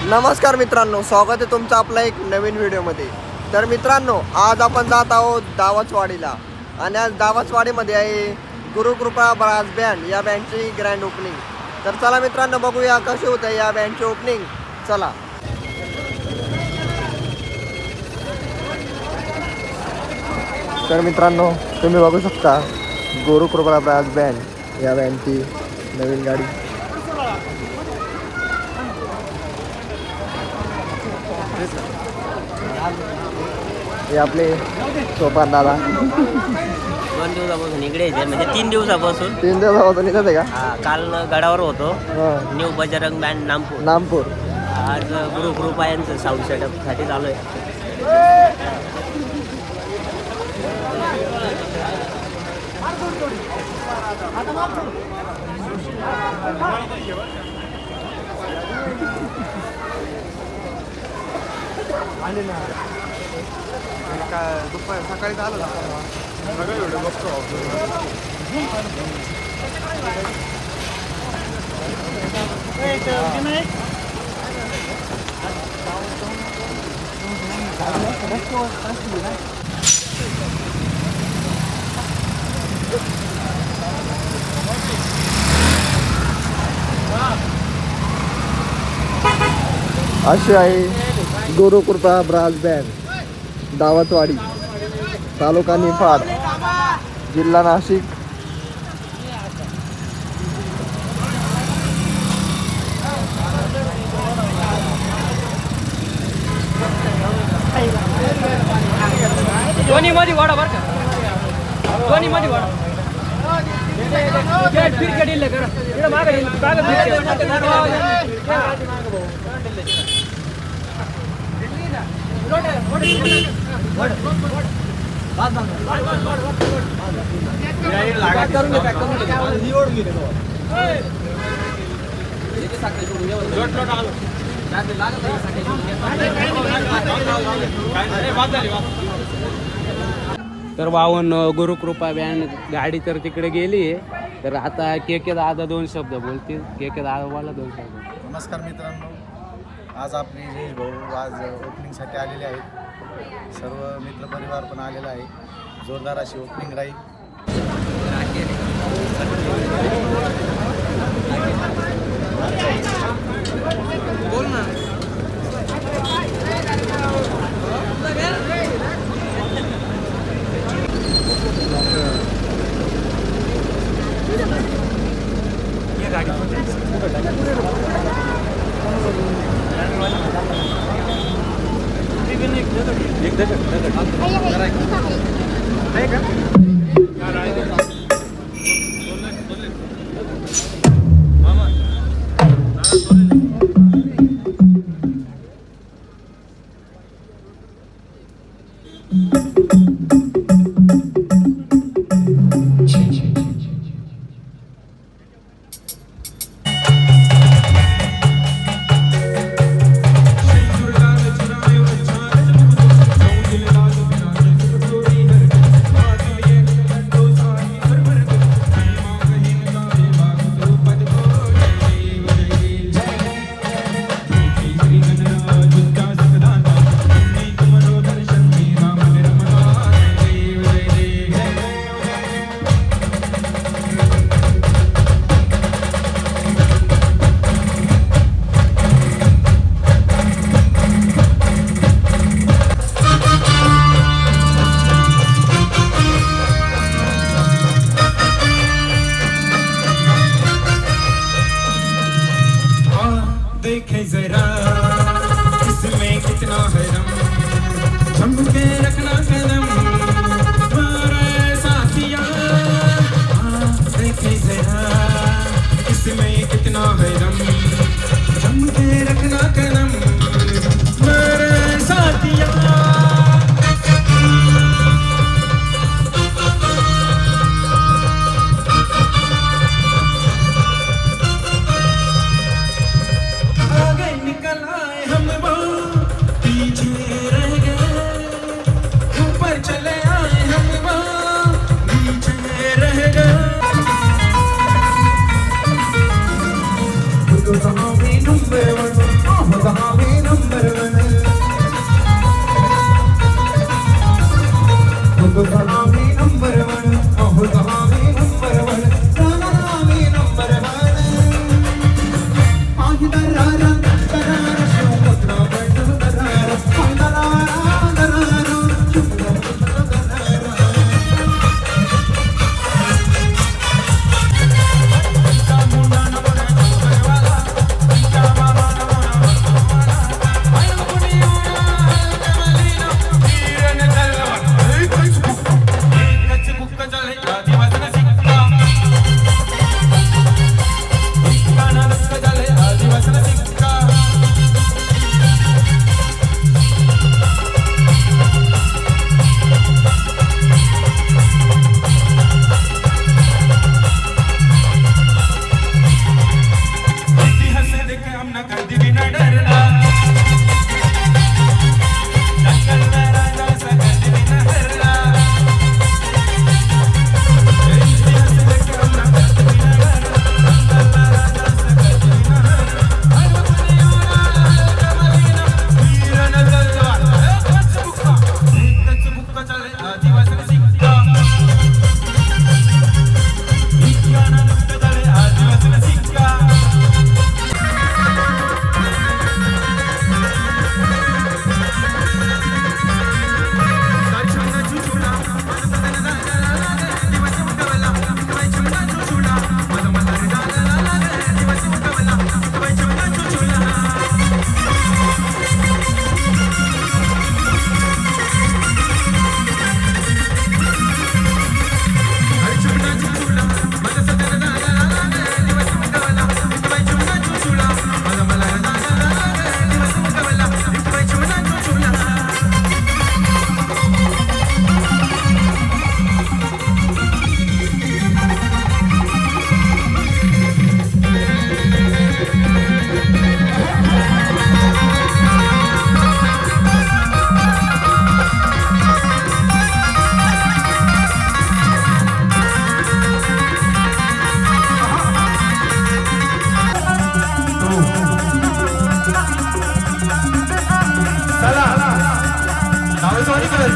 नमस्कार मित्रांनो, स्वागत आहे तुमचं आपल्या एक नवीन व्हिडिओमध्ये. तर मित्रांनो, आज आपण जात आहोत दावचवाडीला आणि आज दावचवाडीमध्ये आहे गुरुकृपा ब्रास बँड या बँडची ग्रँड ओपनिंग. तर चला मित्रांनो, बघूया कशी होते या बँडची ओपनिंग. चला. तर मित्रांनो, तुम्ही बघू शकता गुरुकृपा ब्रास बँड या बँडची नवीन गाडी. हे आपले सोपान दादा 2 दिवसापासून इकडे येते, म्हणजे 3 दिवसापासून. 3 दिवसापासून इथंच आहे का? काल गडावर होतो, हा. New Bajrang band Nampur. नामपूर. आज गुरुकृपा यांचं साऊंड सेटअप साठी चालू आहे. सकाळी झालं सगळं व्हिडिओ बघतो. अशी आहे गुरुकृपा ब्रास बँड, दावचवाडी, तालुका निफाड, जिल्हा नाशिक. दोन्ही मध्ये वाडा बरं का, दोन्ही मध्ये वाडा क्रिकेट इल्ले करा इकडे मागे तर वाहन गुरुकृपा बँड गाडी तर तिकडे गेली आहे. तर आता के दादा 2 शब्द बोलतील. के दादा बोला 2 शब्द. नमस्कार मित्रांनो, आज आपले जयेश भाऊ आज ओपनिंगसाठी आलेले आहेत. सर्व मित्रपरिवार पण आलेला आहे. जोरदार अशी ओपनिंग राहील. बोल ना.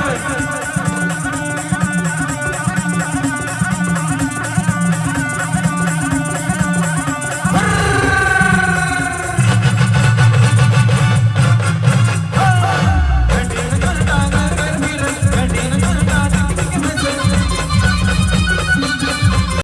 धन्यवाद